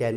10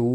2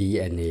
DNA،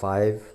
5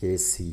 KC۔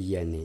DNA۔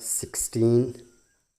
16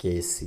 KC،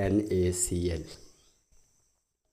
NaCl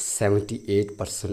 78%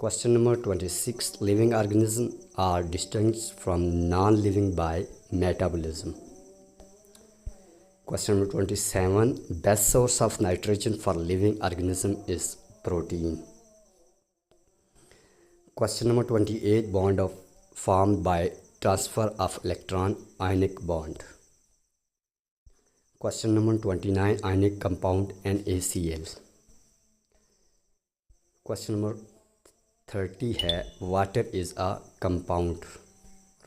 Question number 26. Living organisms are distinct from non-living by metabolism. Question number 27. Best source of nitrogen for living organism is protein. Question number 28. Bond formed by transfer of electron, ionic bond. Question number 29. Ionic compound NaCl. Question number 30 है water is a compound.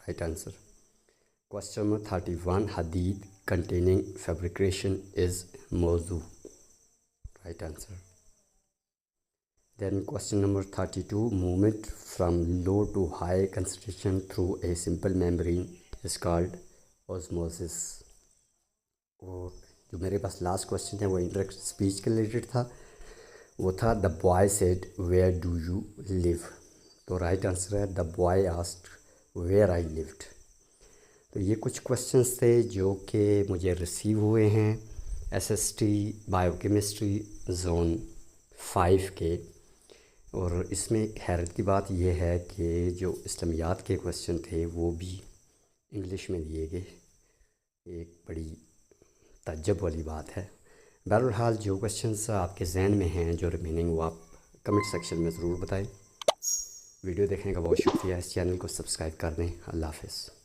Right answer. Question number 31. Hadith containing fabrication is mawzu. Right answer. Then question number 32. Movement from low to high concentration through a simple membrane is called osmosis. और जो मेरे पास last question है वो interact speech के related था, वो था the boy said where do you live. तो राइट आंसर है the boy asked where I lived. तो ये कुछ क्वेश्चंस थे जो कि मुझे रिसीव हुए हैं SST बायोकेमिस्ट्री जोन 5 के. और इसमें एक हैरत की बात यह है कि जो इस्लामियात के क्वेश्चन थे वो भी इंग्लिश में दिए गए. एक बड़ी ताज्जुब वाली बात है. बहरहाल जो क्वेश्चंस आपके जहन में हैं जो रिमेनिंग वो आप कमेंट सेक्शन में ज़रूर बताएं. वीडियो देखने का बहुत शुक्रिया. इस चैनल को सब्सक्राइब कर दें. अल्लाह हाफ़िज़.